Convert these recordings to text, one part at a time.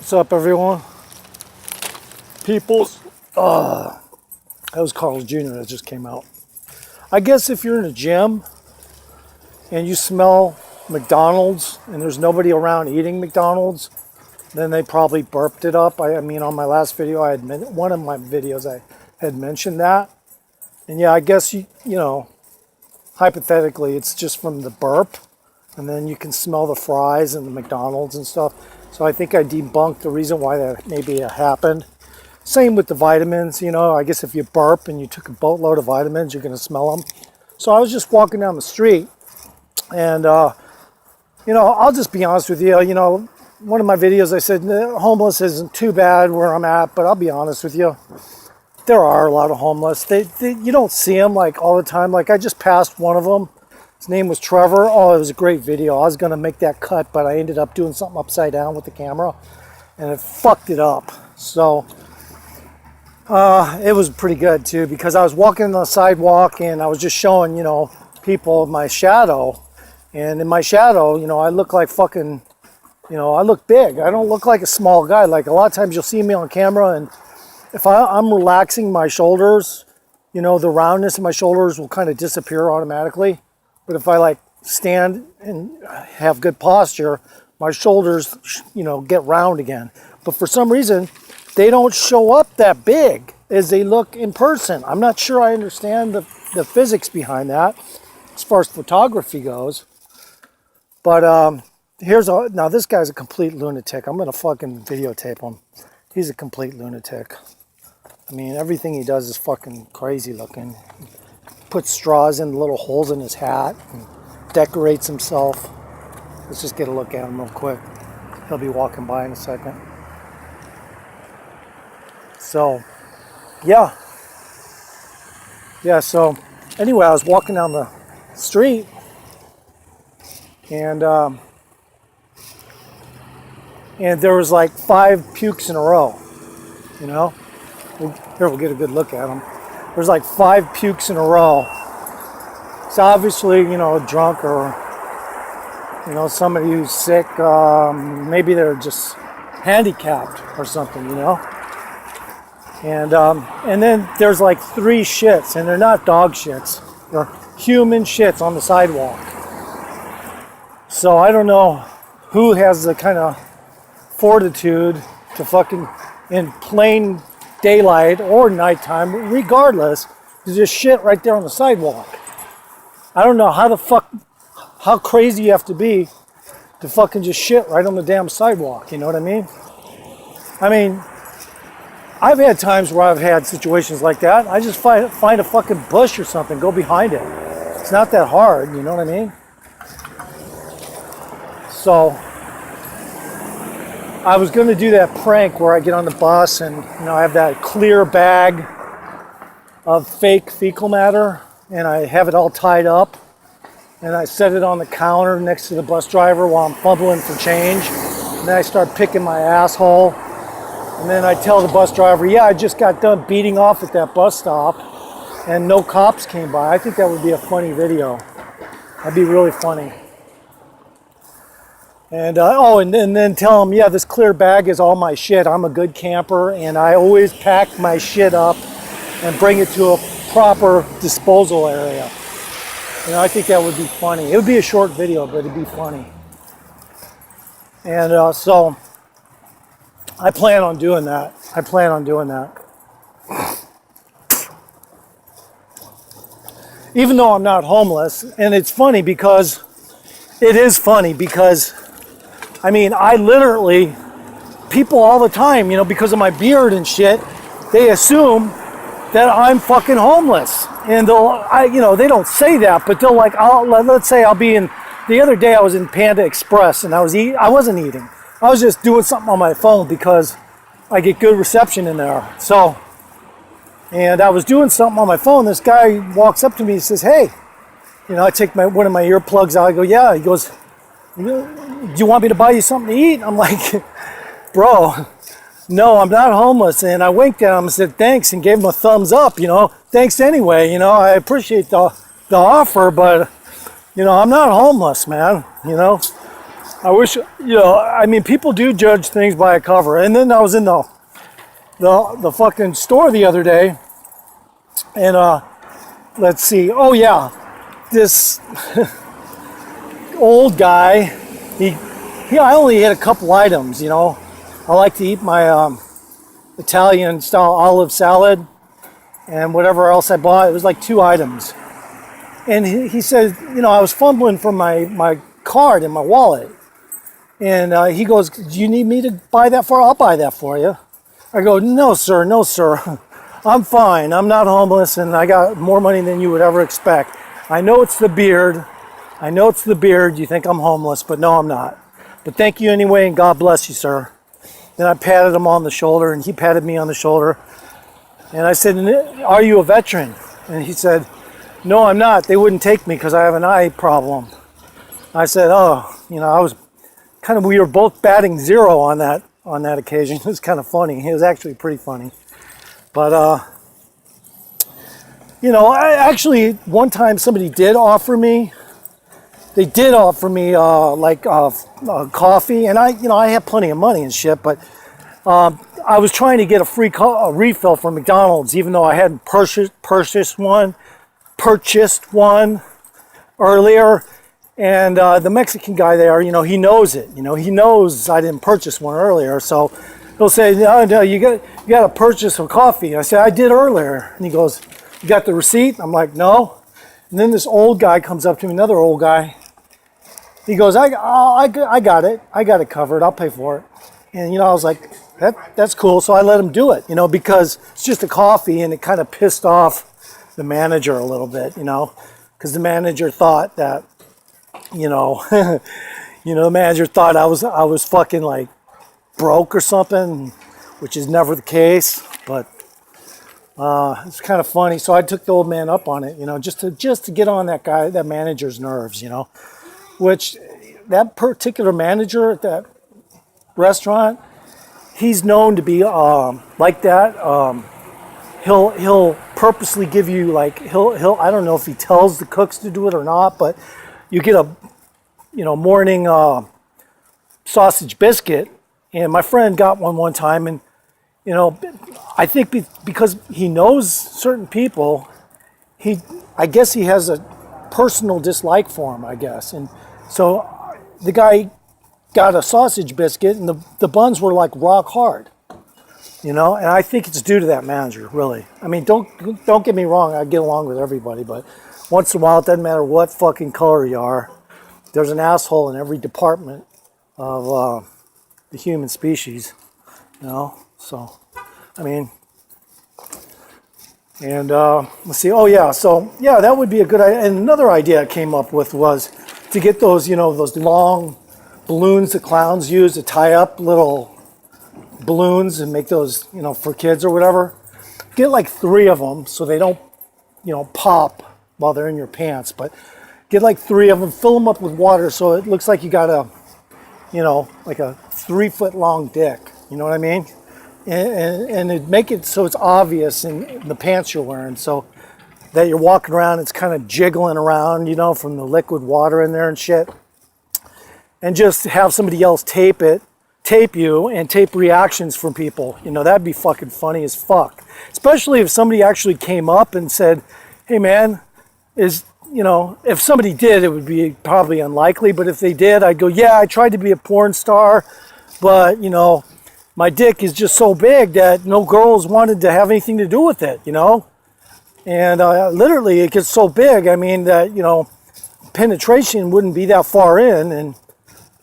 What's up, everyone? Peoples. That was Carl Jr. that just came out. I guess if you're in a gym and you smell McDonald's and there's nobody around eating McDonald's, then they probably burped it up. I mean, on my last video, one of my videos, I had mentioned that. And yeah, I guess, you know, hypothetically, it's just from the burp. And then you can smell the fries and the McDonald's and stuff. So I think I debunked the reason why that maybe happened. Same with the vitamins, you know, I guess if you burp and you took a boatload of vitamins, you're going to smell them. So I was just walking down the street and, you know, I'll just be honest with you, you know, one of my videos I said, homeless isn't too bad where I'm at, but I'll be honest with you. There are a lot of homeless. You don't see them like all the time. Like I just passed one of them. His name was Trevor. Oh, it was a great video. I was going to make that cut, but I ended up doing something upside down with the camera, and it fucked it up. So it was pretty good, too, because I was walking on the sidewalk, and I was just showing, you know, people my shadow. And in my shadow, you know, I look like fucking, you know, I look big. I don't look like a small guy. Like a lot of times you'll see me on camera, and if I'm relaxing my shoulders, you know, the roundness of my shoulders will kind of disappear automatically. But if I like stand and have good posture, my shoulders, you know, get round again. But for some reason, they don't show up that big as they look in person. I'm not sure I understand the physics behind that as far as photography goes. But now this guy's a complete lunatic. I'm going to fucking videotape him. He's a complete lunatic. I mean, everything he does is fucking crazy looking. Puts straws in little holes in his hat and decorates himself. Let's just get a look at him real quick. He'll be walking by in a second. So, yeah. So anyway, I was walking down the street and there was like 5 pukes in a row, you know? Here, we'll get a good look at them. There's like 5 pukes in a row. It's obviously, you know, drunk or, you know, somebody who's sick. Maybe they're just handicapped or something, you know. And then there's like 3 shits, and they're not dog shits. They're human shits on the sidewalk. So I don't know who has the kind of fortitude to fucking, in plain daylight or nighttime, regardless, to just shit right there on the sidewalk. I don't know how crazy you have to be to fucking just shit right on the damn sidewalk, you know what I mean? I mean, I've had times where I've had situations like that. I just find a fucking bush or something, go behind it. It's not that hard, you know what I mean? So I was going to do that prank where I get on the bus and, you know, I have that clear bag of fake fecal matter and I have it all tied up and I set it on the counter next to the bus driver while I'm fumbling for change. And then I start picking my asshole. And then I tell the bus driver, yeah, I just got done beating off at that bus stop and no cops came by. I think that would be a funny video. That'd be really funny. And and then tell them, yeah, this clear bag is all my shit. I'm a good camper, and I always pack my shit up and bring it to a proper disposal area. You know, I think that would be funny. It would be a short video, but it'd be funny. And so I plan on doing that. Even though I'm not homeless, and it is funny because I mean, I literally, people all the time, you know, because of my beard and shit, they assume that I'm fucking homeless. And they don't say that, but they'll like, let's say I'll be in, the other day I was in Panda Express and I wasn't eating. I was just doing something on my phone because I get good reception in there. So, and I was doing something on my phone. This guy walks up to me and says, hey, you know, I take one of my earplugs out. I go, yeah. He goes, do you want me to buy you something to eat? I'm like, bro, no, I'm not homeless. And I winked at him and said, thanks, and gave him a thumbs up, you know, thanks anyway, you know, I appreciate the offer, but, you know, I'm not homeless, man, you know. I wish, I mean, people do judge things by a cover. And then I was in the fucking store the other day, and let's see. Oh yeah, this old guy. I only had a couple items. I like to eat my Italian style olive salad and whatever else I bought. It was like 2 items. And he said, I was fumbling for my card in my wallet. And he goes, do you need me to buy that for? I'll buy that for you. I go, no, sir. I'm fine. I'm not homeless, and I got more money than you would ever expect. I know it's the beard. You think I'm homeless, but no, I'm not. But thank you anyway, and God bless you, sir. Then I patted him on the shoulder, and he patted me on the shoulder. And I said, are you a veteran? And he said, no, I'm not. They wouldn't take me because I have an eye problem. I said, we were both batting 0 on that occasion. It was kind of funny. It was actually pretty funny. But, I actually, one time somebody did offer me, coffee, and I have plenty of money and shit, but I was trying to get a free refill from McDonald's, even though I hadn't purchased one earlier. And the Mexican guy there, he knows it. He knows I didn't purchase one earlier, so he'll say, no, you got to purchase some coffee. I said, I did earlier. And he goes, you got the receipt? I'm like, no. And then this old guy comes up to me, another old guy. He goes, I got it. I got it covered. I'll pay for it. And, I was like, that's cool. So I let him do it, because it's just a coffee, and it kind of pissed off the manager a little bit, because the manager thought that, the manager thought I was fucking like broke or something, which is never the case. But it's kind of funny. So I took the old man up on it, just to get on that manager's nerves, which that particular manager at that restaurant, he's known to be like that. He'll purposely give you he'll I don't know if he tells the cooks to do it or not, but you get a morning sausage biscuit, and my friend got one time, and I think because he knows certain people, I guess he has a personal dislike for him, I guess. And so the guy got a sausage biscuit, and the buns were like rock hard, and I think it's due to that manager, really. I mean, don't get me wrong, I get along with everybody, but once in a while, it doesn't matter what fucking color you are, there's an asshole in every department of the human species, so, I mean, and let's see, that would be a good idea. And another idea I came up with was to get those, those long balloons that clowns use to tie up little balloons and make those, for kids or whatever. Get like 3 of them so they don't, pop while they're in your pants, but get like 3 of them, fill them up with water so it looks like you got a, like a 3-foot long dick, you know what I mean? And it make it so it's obvious in the pants you're wearing, so that you're walking around, it's kind of jiggling around, from the liquid water in there and shit. And just have somebody else tape you and tape reactions from people. That'd be fucking funny as fuck. Especially if somebody actually came up and said, hey man, if somebody did, it would be probably unlikely, but if they did, I'd go, yeah, I tried to be a porn star, but, my dick is just so big that no girls wanted to have anything to do with it, And literally, it gets so big, I mean, that, penetration wouldn't be that far in, and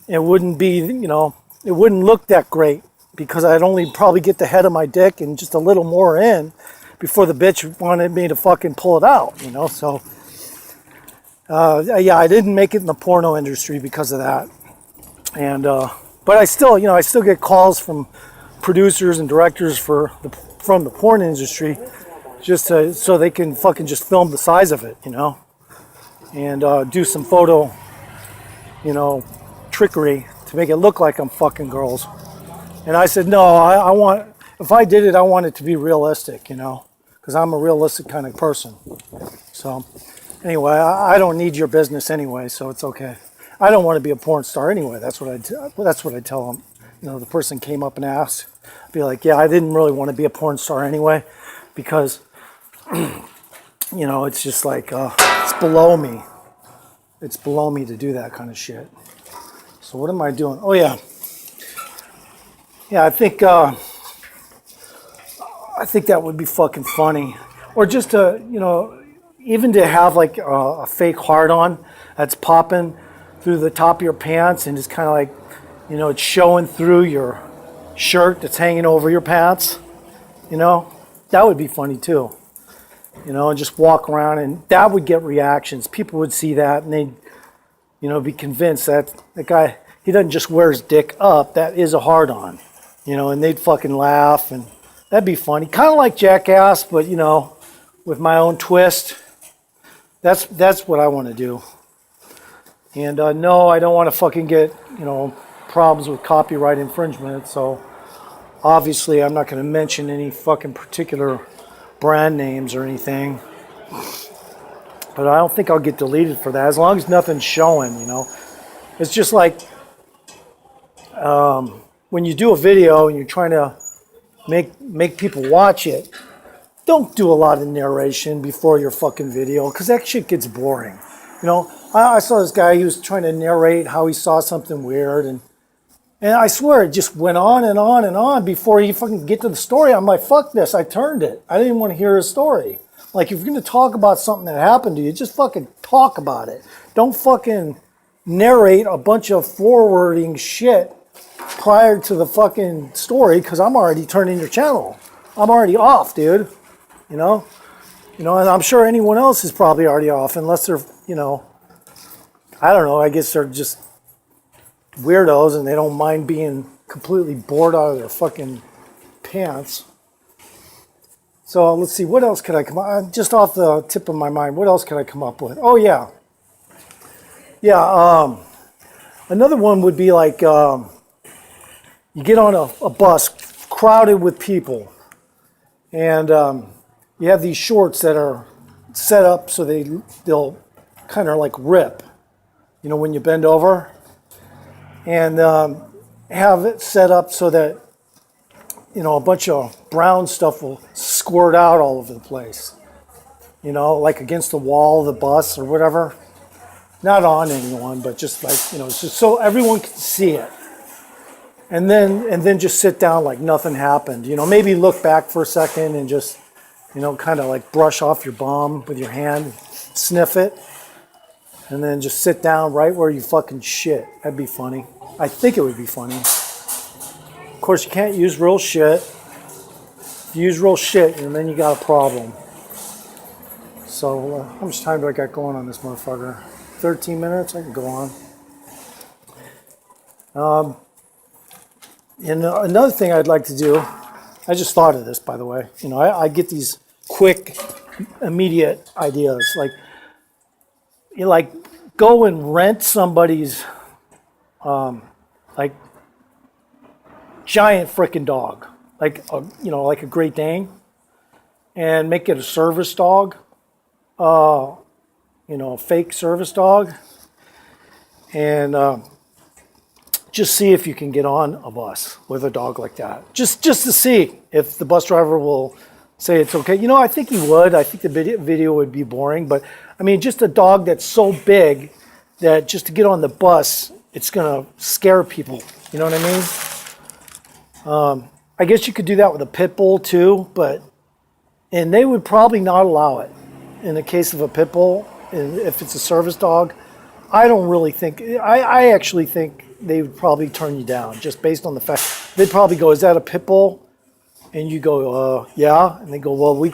it wouldn't be, it wouldn't look that great, because I'd only probably get the head of my dick and just a little more in before the bitch wanted me to fucking pull it out, so... I didn't make it in the porno industry because of that, and but I still get calls from producers and directors from the porn industry, just so they can fucking just film the size of it, and do some photo, trickery to make it look like I'm fucking girls. And I said, no, if I did it, I want it to be realistic, because I'm a realistic kind of person. So. Anyway, I don't need your business anyway, so it's okay. I don't want to be a porn star anyway. That's what I tell them. You know, the person came up and asked, I'd be like, yeah, I didn't really want to be a porn star anyway, because, you know, it's just like, it's below me. It's below me to do that kind of shit. So what am I doing? Oh yeah. Yeah, I think that would be fucking funny. Or just to, you know, even to have like a fake hard on that's popping through the top of your pants and it's kind of like, you know, it's showing through your shirt that's hanging over your pants. You know, that would be funny too. You know, and just walk around and that would get reactions. People would see that and they'd, you know, be convinced that the guy, he doesn't just wear his dick up, that is a hard on. You know, and they'd fucking laugh and that'd be funny. Kind of like Jackass, but you know, with my own twist. That's what I want to do. And no, I don't want to fucking get, you know, problems with copyright infringement. So obviously I'm not going to mention any fucking particular brand names or anything. But I don't think I'll get deleted for that as long as nothing's showing, you know. It's just like when you do a video and you're trying to make people watch it, don't do a lot of narration before your fucking video because that shit gets boring. You know, I saw this guy, he was trying to narrate how he saw something weird and I swear it just went on and on and on before he fucking get to the story. I'm like, fuck this, I turned it. I didn't want to hear his story. Like, if you're going to talk about something that happened to you, just fucking talk about it. Don't fucking narrate a bunch of forwarding shit prior to the fucking story because I'm already turning your channel. I'm already off, dude. You know, and I'm sure anyone else is probably already off unless they're, you know, I don't know. I guess they're just weirdos and they don't mind being completely bored out of their fucking pants. So let's see, what else could I come up? Just off the tip of my mind, what else could I come up with? Oh yeah, another one would be like you get on a bus crowded with people, and you have these shorts that are set up so they'll kind of like rip, you know, when you bend over, and have it set up so that, you know, a bunch of brown stuff will squirt out all over the place, you know, like against the wall of the bus or whatever. Not on anyone, but just like, you know, just so everyone can see it. And then just sit down like nothing happened. You know, maybe look back for a second and just, you know, kind of like brush off your bum with your hand, sniff it, and then just sit down right where you fucking shit. That'd be funny. I think it would be funny. Of course, you can't use real shit. If you use real shit, and then you got a problem. So, how much time do I got going on this motherfucker? 13 minutes? I can go on. And another thing I'd like to do, I just thought of this, by the way. You know, I get these quick, immediate ideas. Like, you like go and rent somebody's, like, giant freaking dog, like you know, like a Great Dane, and make it a service dog, you know, a fake service dog, and just see if you can get on a bus with a dog like that. Just to see if the bus driver will say it's okay. You know, I think he would. I think the video would be boring, but I mean, just a dog that's so big that just to get on the bus, it's gonna scare people. You know what I mean? I guess you could do that with a pit bull too, and they would probably not allow it in the case of a pit bull. And if it's a service dog, I don't really think, I actually think they would probably turn you down just based on the fact, they'd probably go, is that a pit bull? And you go, yeah. And they go, well, we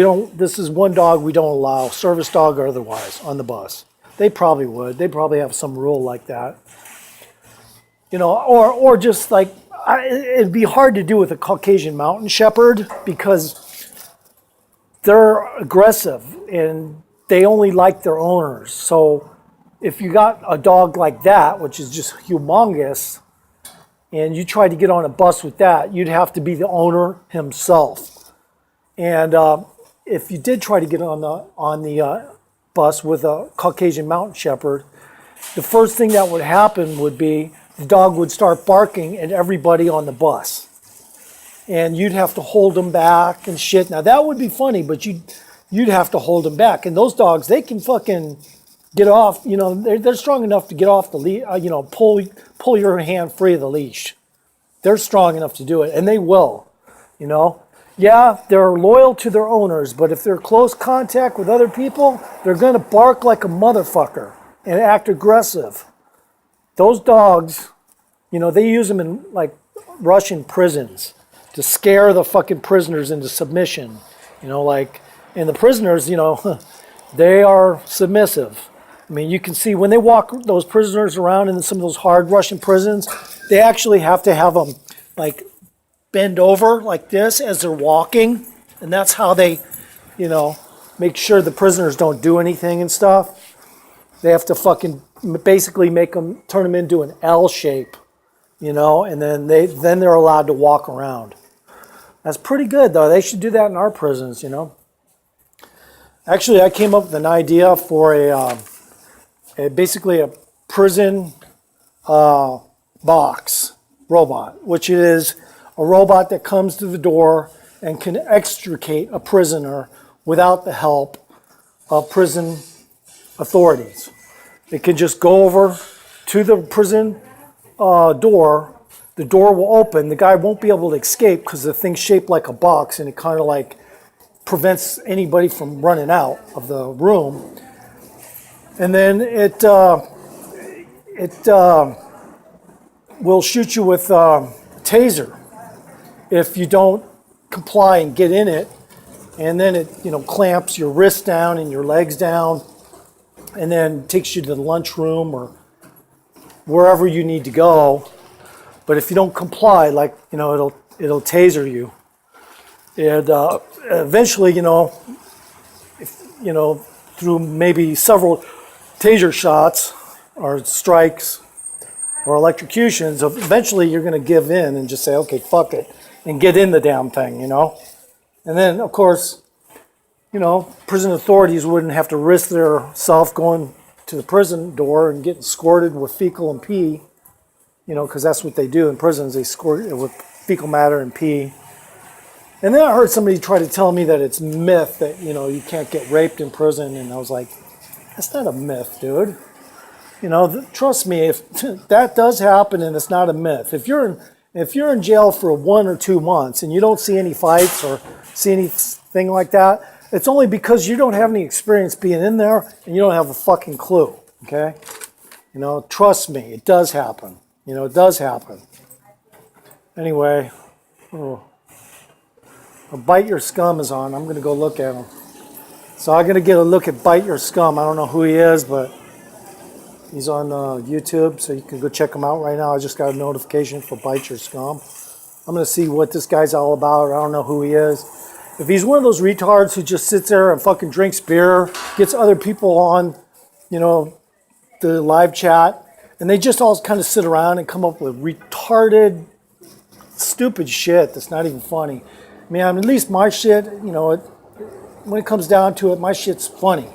don't, this is one dog we don't allow, service dog or otherwise, on the bus. They probably would. They probably have some rule like that. You know, or just like, it'd be hard to do with a Caucasian Mountain Shepherd because they're aggressive and they only like their owners. So if you got a dog like that, which is just humongous, and you tried to get on a bus with that, you'd have to be the owner himself. And if you did try to get on the bus with a Caucasian Mountain Shepherd, the first thing that would happen would be the dog would start barking at everybody on the bus. And you'd have to hold them back and shit. Now that would be funny, but you'd have to hold them back. And those dogs, they can fucking get off, they're strong enough to get off the leash, pull your hand free of the leash. They're strong enough to do it, and they will, Yeah, they're loyal to their owners, but if they're close contact with other people, they're going to bark like a motherfucker and act aggressive. Those dogs, they use them in like Russian prisons to scare the fucking prisoners into submission. And the prisoners, they are submissive. I mean, you can see when they walk those prisoners around in some of those hard Russian prisons, they actually have to have them like bend over like this as they're walking. And that's how they, make sure the prisoners don't do anything and stuff. They have to fucking basically turn them into an L shape, and then they're allowed to walk around. That's pretty good, though. They should do that in our prisons, Actually, I came up with an idea for basically a prison box robot, which is a robot that comes to the door and can extricate a prisoner without the help of prison authorities. It can just go over to the prison door. The door will open. The guy won't be able to escape because the thing's shaped like a box, and it kind of like prevents anybody from running out of the room. And then it will shoot you with a taser if you don't comply and get in it. And then it clamps your wrists down and your legs down, and then takes you to the lunchroom or wherever you need to go. But if you don't comply, it'll taser you. And eventually, through maybe several taser shots or strikes or electrocutions, eventually you're going to give in and just say, okay, fuck it, and get in the damn thing, And then, of course, prison authorities wouldn't have to risk their self going to the prison door and getting squirted with fecal and pee, because that's what they do in prisons. They squirt it with fecal matter and pee. And then I heard somebody try to tell me that it's myth that, you can't get raped in prison. And I was like, that's not a myth, dude. Trust me, if that does happen and it's not a myth. If you're in jail for 1 or 2 months and you don't see any fights or see anything like that, it's only because you don't have any experience being in there and you don't have a fucking clue, okay? Trust me, it does happen. It does happen. Anyway, Bite Your Scum is on. I'm going to go look at him. So I'm going to get a look at Bite Your Scum. I don't know who he is, but he's on YouTube, so you can go check him out right now. I just got a notification for Bite Your Scum. I'm going to see what this guy's all about. I don't know who he is. If he's one of those retards who just sits there and fucking drinks beer, gets other people on, the live chat, and they just all kind of sit around and come up with retarded, stupid shit that's not even funny. I mean, at least my shit, when it comes down to it, my shit's funny.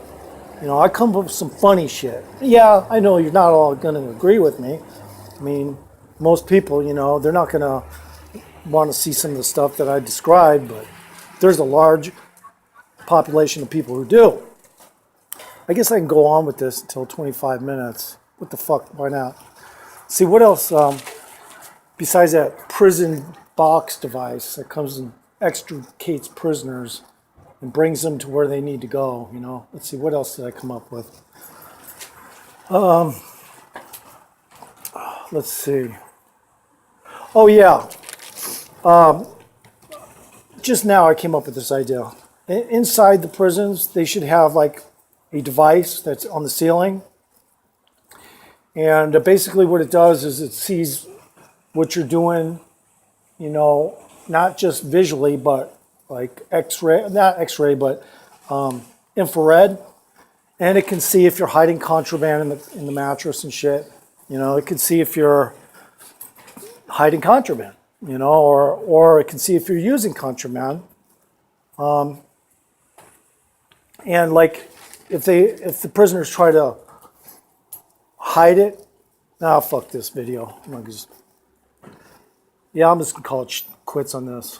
I come up with some funny shit. Yeah, I know you're not all going to agree with me. I mean, most people, they're not going to want to see some of the stuff that I described, but there's a large population of people who do. I guess I can go on with this until 25 minutes. What the fuck? Why not? See, what else besides that prison box device that comes and extricates prisoners and brings them to where they need to go, Let's see, what else did I come up with? Let's see. Oh, yeah. Just now I came up with this idea. Inside the prisons, they should have like a device that's on the ceiling. And basically what it does is it sees what you're doing, not just visually, but like X-ray, not X-ray, but infrared. And it can see if you're hiding contraband in the mattress and shit. It can see if you're hiding contraband, or it can see if you're using contraband. And like if the prisoners try to hide it. Nah, fuck this video. I'm just gonna call it quits on this.